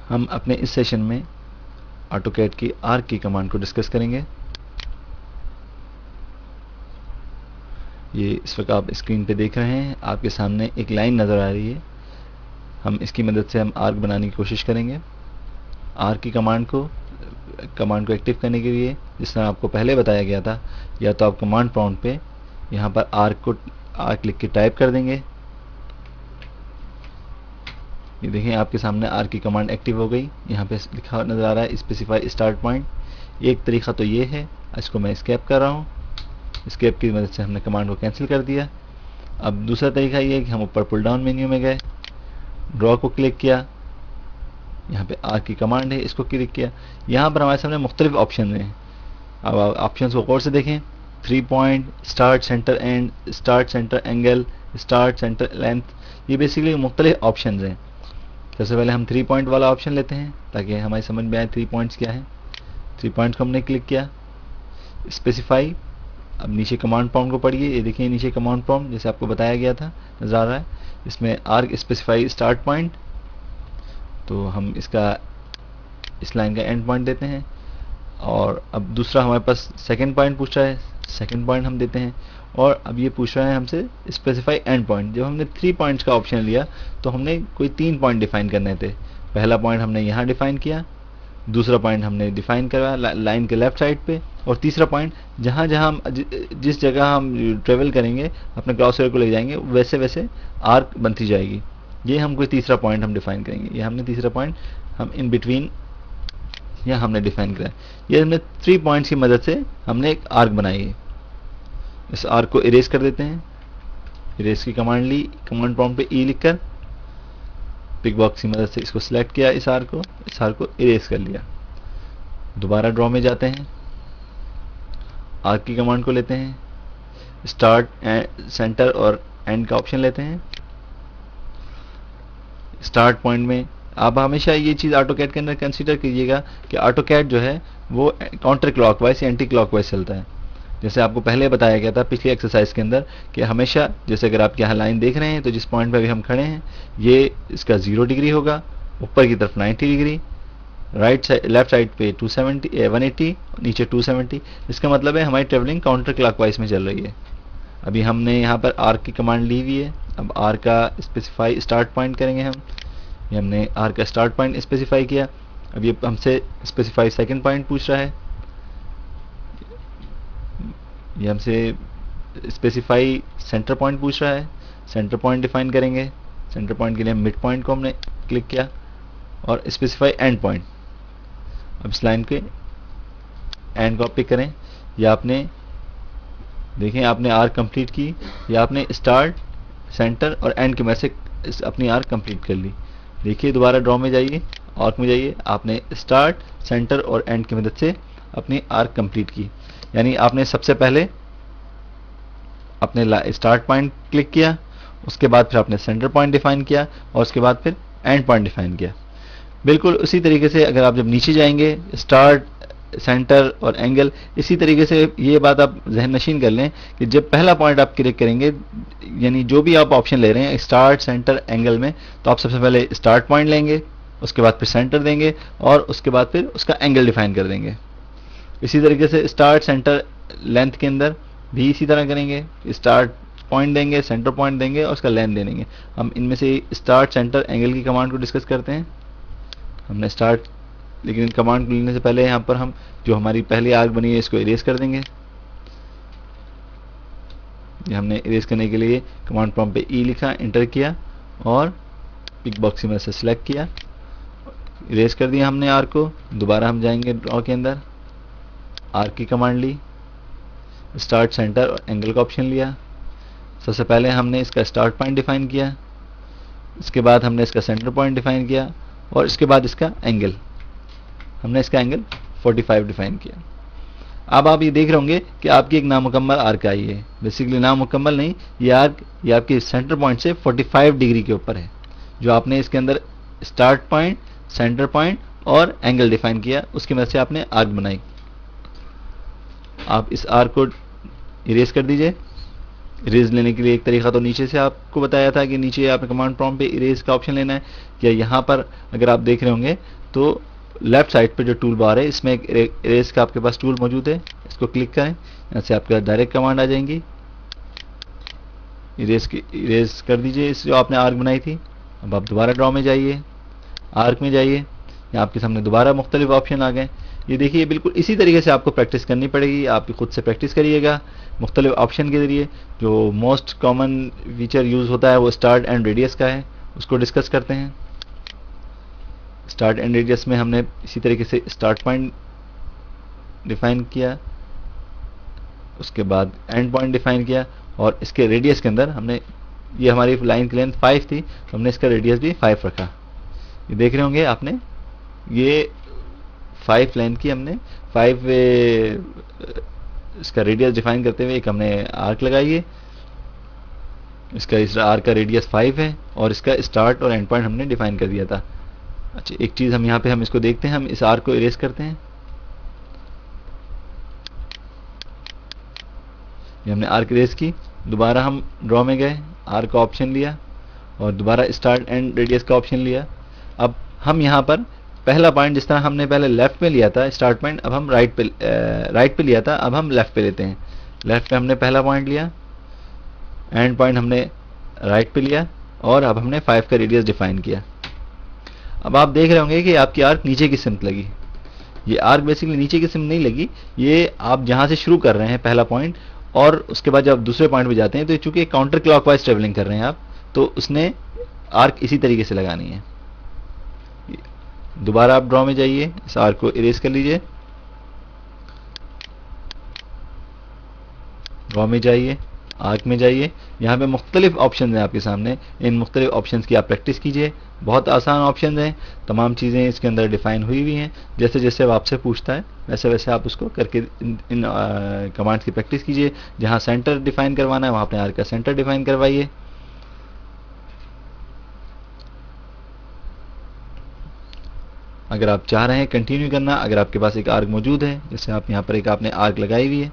हम अपने इस सेशन में ऑटोकैड की आर्क की कमांड को डिस्कस करेंगे। ये इस वक्त आप स्क्रीन पे देख रहे हैं, आपके सामने एक लाइन नज़र आ रही है। हम इसकी मदद से हम आर्क बनाने की कोशिश करेंगे। आर्क की कमांड को एक्टिव करने के लिए, जिस तरह आपको पहले बताया गया था, या तो आप कमांड प्रॉम्प्ट पे यहाँ पर आर्क लिख के टाइप कर देंगे। ये देखें आपके सामने आर्क की कमांड एक्टिव हो गई। यहाँ पे लिखा नज़र आ रहा है स्पेसिफाई स्टार्ट पॉइंट। एक तरीका तो ये है, इसको मैं स्केप कर रहा हूँ। स्केप की मदद से हमने कमांड को कैंसिल कर दिया। अब दूसरा तरीका ये है कि हम ऊपर पुल डाउन मेन्यू में गए, ड्रॉ को क्लिक किया, यहाँ पे आर्क की कमांड है, इसको क्लिक किया। यहाँ पर हमारे सामने मुख्तलिफ ऑप्शन हैं। अब आप ऑप्शन को गौर से देखें। 3 point, start centre and, start centre angle, start centre length, ये बेसिकली मुख्तलिफ ऑप्शन हैं। सबसे पहले हम 3 पॉइंट वाला ऑप्शन लेते हैं ताकि हमारी समझ में आए 3 पॉइंट्स क्या है। 3 पॉइंट्स को हमने क्लिक किया। स्पेसिफाई, अब नीचे कमांड प्रॉम्प्ट को पढ़िए। ये देखिए नीचे कमांड प्रॉम्प्ट जैसे आपको बताया गया था नज़र आ रहा है। इसमें आर्क स्पेसिफाई स्टार्ट पॉइंट, तो हम इस लाइन का एंड पॉइंट देते हैं। और अब दूसरा हमारे पास सेकंड पॉइंट पूछ रहा है, सेकंड पॉइंट हम देते हैं। और अब ये पूछ रहा है हमसे स्पेसिफाई एंड पॉइंट। जब हमने 3 पॉइंट्स का ऑप्शन लिया तो हमने कोई 3 पॉइंट डिफाइन करने थे। पहला पॉइंट हमने यहाँ डिफाइन किया, दूसरा पॉइंट हमने डिफाइन करवाया लाइन के लेफ्ट साइड पे, और तीसरा पॉइंट जहाँ जहाँ हम जिस जगह हम ट्रेवल करेंगे अपने क्रॉसर को ले जाएंगे वैसे वैसे आर्क बनती जाएगी। ये हम कोई तीसरा पॉइंट हम डिफाइन करेंगे। ये हमने तीसरा पॉइंट हम इन बिटवीन यह हमने डिफाइन करा। ये हमने 3 पॉइंट्स की मदद से हमने एक आर्क बनाई है। इस आर्क को इरेज कर देते हैं। इरेज की कमांड ली, कमांड प्रॉम्प्ट पे ई लिखकर पिक बॉक्स की मदद से इसको सिलेक्ट किया, इस आर्क को इरेज कर लिया। दोबारा ड्रॉ में जाते हैं, आर्क की कमांड को लेते हैं, स्टार्ट, सेंटर और एंड का ऑप्शन लेते हैं। स्टार्ट पॉइंट में आप हमेशा ये चीज़ ऑटोकैड के अंदर कंसीडर कीजिएगा कि ऑटोकैड जो है वो काउंटर क्लॉकवाइज या एंटी क्लॉकवाइज चलता है। जैसे आपको पहले बताया गया था पिछली एक्सरसाइज के अंदर कि हमेशा, जैसे अगर आप यहाँ लाइन देख रहे हैं तो जिस पॉइंट पे अभी हम खड़े हैं ये इसका 0 डिग्री होगा, ऊपर की तरफ 90 डिग्री, लेफ्ट साइड पे 180, नीचे 270। इसका मतलब है हमारी ट्रेवलिंग काउंटर क्लॉकवाइज में चल रही है। अभी हमने यहाँ पर आर्क की कमांड ली हुई है। अब आर्क का स्पेसिफाई स्टार्ट पॉइंट करेंगे हम। ये हमने आर्क का स्टार्ट पॉइंट स्पेसिफाई किया। अब ये हमसे स्पेसिफाई सेकंड पॉइंट पूछ रहा है। ये हमसे स्पेसिफाई सेंटर पॉइंट पूछ रहा है। सेंटर पॉइंट डिफाइन करेंगे। सेंटर पॉइंट के लिए मिड पॉइंट को हमने क्लिक किया और स्पेसिफाई एंड पॉइंट। अब इस लाइन के एंड को आप पिक करें। या आपने देखें आपने आर्क कंप्लीट की, या आपने स्टार्ट, सेंटर और एंड की मदद से अपनी आर्क कंप्लीट कर ली। देखिए दोबारा ड्रॉ में जाइए, आर्क में जाइए, आपने स्टार्ट, सेंटर और एंड की मदद से अपनी आर्क कंप्लीट की। यानी आपने सबसे पहले अपने स्टार्ट पॉइंट क्लिक किया, उसके बाद फिर आपने सेंटर पॉइंट डिफाइन किया और उसके बाद फिर एंड पॉइंट डिफाइन किया। बिल्कुल उसी तरीके से अगर आप जब नीचे जाएंगे, स्टार्ट, सेंटर और एंगल, इसी तरीके से ये बात आप जहन नशीन कर लें कि जब पहला पॉइंट आप क्लिक करेंगे, यानी जो भी आप ऑप्शन ले रहे हैं स्टार्ट, सेंटर, एंगल में, तो आप सबसे पहले स्टार्ट पॉइंट लेंगे, उसके बाद फिर सेंटर देंगे और उसके बाद फिर उसका एंगल डिफाइन कर देंगे। इसी तरीके से स्टार्ट, सेंटर, लेंथ के अंदर भी इसी तरह करेंगे। स्टार्ट पॉइंट देंगे, सेंटर पॉइंट देंगे और उसका लेंथ दे देंगे। हम इनमें से स्टार्ट, सेंटर, एंगल की कमांड को डिस्कस करते हैं। हमने स्टार्ट, लेकिन कमांड लेने से पहले यहाँ पर हम जो हमारी पहली आर्क बनी है इसको इरेज कर देंगे। ये हमने इरेज करने के लिए कमांड प्रॉम्प्ट पे ई लिखा, इंटर किया और पिक बॉक्स में से सिलेक्ट किया, इरेज कर दिया हमने आर्क को। दोबारा हम जाएंगे ड्रॉ के अंदर, आर्क की कमांड ली, स्टार्ट, सेंटर और एंगल का ऑप्शन लिया। सबसे पहले हमने इसका स्टार्ट पॉइंट डिफाइन किया, इसके बाद हमने इसका सेंटर पॉइंट डिफाइन किया और इसके बाद इसका एंगल, हमने इसका एंगल 45 डिफाइन किया। अब आप ये देख रहे होंगे कि आपकी एक नामुकम्मल आर्क आई है। बेसिकली नामुकम्मल नहीं, ये आर्क ये आपकी सेंटर पॉइंट से 45 डिग्री के ऊपर है। जो आपने इसके अंदर स्टार्ट पॉइंट, सेंटर पॉइंट और एंगल डिफाइन किया, उसकी मदद से आपने आर्क बनाई। आप इस आर्क को इरेज कर दीजिए। इरेज लेने के लिए एक तरीका तो नीचे से आपको बताया था कि नीचे आपने कमांड प्रॉम्प्ट पे इरेज का ऑप्शन लेना है, या यहाँ पर अगर आप देख रहे होंगे तो लेफ्ट साइड पे जो टूल बार है इसमें एक इरेज का आपके पास टूल मौजूद है, इसको क्लिक करें, यहाँ से आपके डायरेक्ट कमांड आ जाएंगी, इरेज कर दीजिए इस जो आपने आर्क बनाई थी। अब आप दोबारा ड्रॉ में जाइए, आर्क में जाइए, यहाँ आपके सामने दोबारा मुख्तलिफ ऑप्शन आ गए। ये देखिए बिल्कुल इसी तरीके से आपको प्रैक्टिस करनी पड़ेगी, आप खुद से प्रैक्टिस करिएगा मुख्तलिफ ऑप्शन के ज़रिए। जो मोस्ट कॉमन फीचर यूज़ होता है वो स्टार्ट एंड रेडियस का है, उसको डिस्कस करते हैं। स्टार्ट एंड रेडियस में हमने इसी तरीके से स्टार्ट पॉइंट डिफाइन किया, उसके बाद एंड पॉइंट डिफाइन किया, और इसके रेडियस के अंदर हमने, ये हमारी लाइन की लेंथ 5 थी तो हमने इसका रेडियस भी 5 रखा। ये देख रहे होंगे आपने, ये 5 लेंथ की हमने 5 इसका रेडियस डिफाइन करते हुए एक हमने आर्क लगाई है। इसका इस आर्क का रेडियस 5 है और इसका स्टार्ट और एंड पॉइंट हमने डिफाइन कर दिया था। अच्छा, एक चीज़ हम यहाँ पे हम इसको देखते हैं, हम इस आर्क को इरेज करते हैं। ये हमने आर्क इरेज की, दोबारा हम ड्रॉ में गए, आर्क का ऑप्शन लिया और दोबारा स्टार्ट एंड रेडियस का ऑप्शन लिया। अब हम यहाँ पर पहला पॉइंट जिस तरह हमने पहले लेफ्ट में लिया था स्टार्ट पॉइंट, अब हम राइट पे लिया था, अब हम लेफ्ट पे लेते हैं। लेफ्ट पे हमने पहला पॉइंट लिया, एंड पॉइंट हमने राइट पे लिया, और अब हमने 5 का रेडियस डिफाइन किया। अब आप देख रहे होंगे कि आपकी आर्क नीचे की सिमत लगी। ये आर्क बेसिकली नीचे की सिमत नहीं लगी, ये आप जहाँ से शुरू कर रहे हैं पहला पॉइंट और उसके बाद जब आप दूसरे पॉइंट पे जाते हैं तो चूंकि काउंटर क्लॉकवाइज ट्रेवलिंग कर रहे हैं आप, तो उसने आर्क इसी तरीके से लगानी है। दोबारा आप ड्रॉ में जाइए, इस आर्क को इरेज कर लीजिए, ड्रॉ में जाइए, आर्क में जाइए, यहाँ पे मुख्तलिफ ऑप्शन हैं आपके सामने, इन मुख्तलिफ ऑप्शन की आप प्रैक्टिस कीजिए। बहुत आसान ऑप्शन हैं, तमाम चीज़ें इसके अंदर डिफाइन हुई हुई हैं। जैसे जैसे वो आपसे पूछता है वैसे वैसे आप उसको करके इन कमांड्स की प्रैक्टिस कीजिए। जहाँ सेंटर डिफाइन करवाना है वहाँ अपने आर्क का सेंटर डिफाइन करवाइए। अगर आप चाह रहे हैं कंटिन्यू करना, अगर आपके पास एक आर्क मौजूद है, जैसे आप यहाँ पर एक आपने आर्क लगाई हुई है,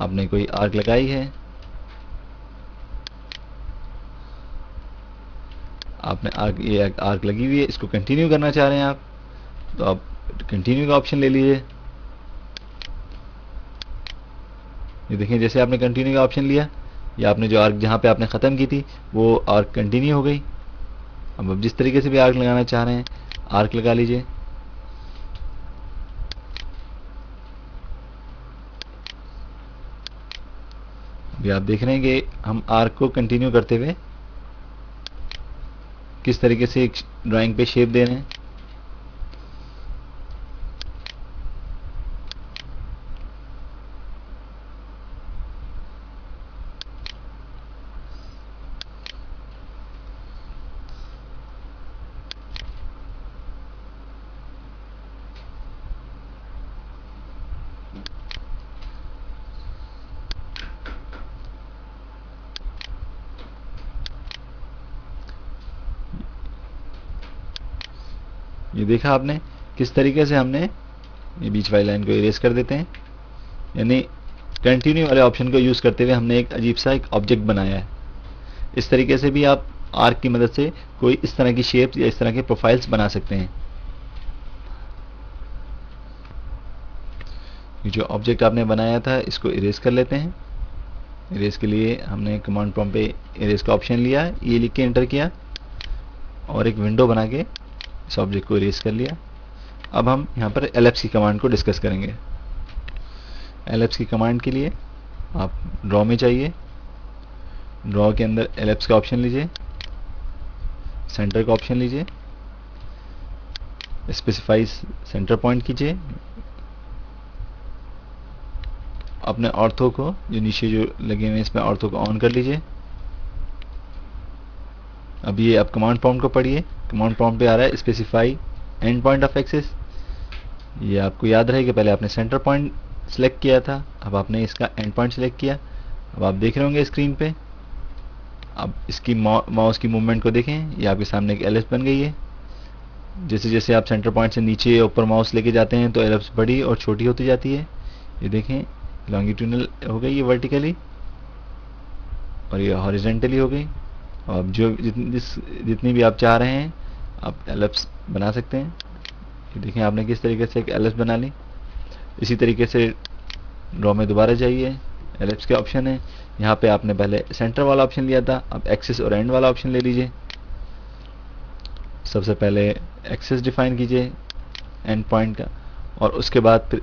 आपने कोई आर्क लगाई है, आपने ये आर्क लगी हुई है, इसको कंटिन्यू करना चाह रहे हैं आप, तो आप कंटिन्यू का ऑप्शन ले लीजिए। ये देखें जैसे आपने कंटिन्यू का ऑप्शन लिया, या आपने जो आर्क जहाँ पे आपने ख़त्म की थी वो आर्क कंटिन्यू हो गई। अब आप जिस तरीके से भी आर्क लगाना चाह रहे हैं आर्क लगा लीजिए। अभी आप देख रहे हैं कि हम आर्क को कंटिन्यू करते हुए किस तरीके से एक ड्राइंग पे शेप दे रहे हैं। ये देखा आपने किस तरीके से हमने ये बीच वाली लाइन को इरेज कर देते हैं, यानी कंटिन्यू वाले ऑप्शन को यूज़ करते हुए हमने एक अजीब सा एक ऑब्जेक्ट बनाया है। इस तरीके से भी आप आर्क की मदद से कोई इस तरह की शेप्स या इस तरह के प्रोफाइल्स बना सकते हैं। ये जो ऑब्जेक्ट आपने बनाया था इसको इरेज कर लेते हैं। इरेज के लिए हमने कमांड प्रॉम्प्ट पे इरेज का ऑप्शन लिया, ये लिख के एंटर किया और एक विंडो बना के इस ऑब्जेक्ट को इरेज कर लिया। अब हम यहाँ पर एलिप्स की कमांड को डिस्कस करेंगे। एलिप्स की कमांड के लिए आप ड्रॉ में जाइए, ड्रॉ के अंदर एलिप्स का ऑप्शन लीजिए, सेंटर का ऑप्शन लीजिए, स्पेसिफाई सेंटर पॉइंट कीजिए, अपने ऑर्थो को जो नीचे जो लगे हुए हैं इसमें ऑर्थो को ऑन कर लीजिए। अब ये आप कमांड प्रॉम्प्ट को पढ़िए, कमांड प्रॉम्प्ट पे आ रहा है specify and point of access. ये आपको याद रहे कि पहले आपने सेंटर पॉइंट सेलेक्ट किया था, अब आपने इसका एंड पॉइंट सेलेक्ट किया। अब आप देख रहे होंगे स्क्रीन पे, अब इसकी माउस की मूवमेंट को देखें, ये आपके सामने एक एलिप्स बन गई है। जैसे जैसे आप सेंटर पॉइंट से नीचे ऊपर माउस लेके जाते हैं तो एलिप्स बड़ी और छोटी होती जाती है। ये देखें लॉन्गिट्यूडनल हो गई ये वर्टिकली, और ये हॉरिजेंटली हो गई। और जो जितनी भी आप चाह रहे हैं आप एलिप्स बना सकते हैं। ये देखें आपने किस तरीके से एक एलिप्स बना ली। इसी तरीके से ड्रॉ में दोबारा जाइए, एलिप्स के ऑप्शन है, यहाँ पे आपने पहले सेंटर वाला ऑप्शन लिया था, अब एक्सिस और एंड वाला ऑप्शन ले लीजिए। सबसे पहले एक्सिस डिफाइन कीजिए एंड पॉइंट का, और उसके बाद फिर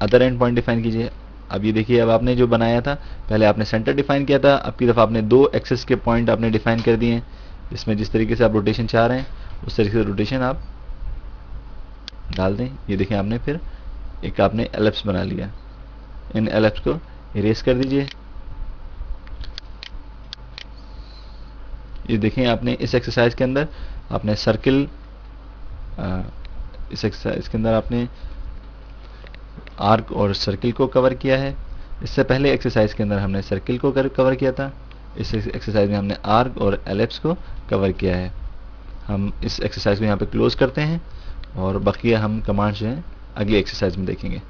अदर एंड पॉइंट डिफाइन कीजिए। अब ये देखिए, अब आपने जो बनाया था, पहले आपने सेंटर डिफाइन किया था, अब की दफ़ा आपने दो एक्सिस के पॉइंट आपने डिफाइन कर दिए हैं। इसमें जिस तरीके से आप रोटेशन चाह रहे हैं उस तरीके से रोटेशन आप डाल दें। ये देखें आपने फिर एक आपने एलिप्स बना लिया। इन एलिप्स को इरेज कर दीजिए। ये देखें आपने इस एक्सरसाइज के अंदर आपने सर्किल, इस एक्सरसाइज के अंदर आपने आर्क और सर्किल को कवर किया है। इससे पहले एक्सरसाइज के अंदर हमने सर्किल को कवर किया था। इस एक्सरसाइज में हमने आर्क और एलिप्स को कवर किया है। हम इस एक्सरसाइज को यहाँ पे क्लोज करते हैं और बाकी हम कमांड्स जो हैं अगली एक्सरसाइज में देखेंगे।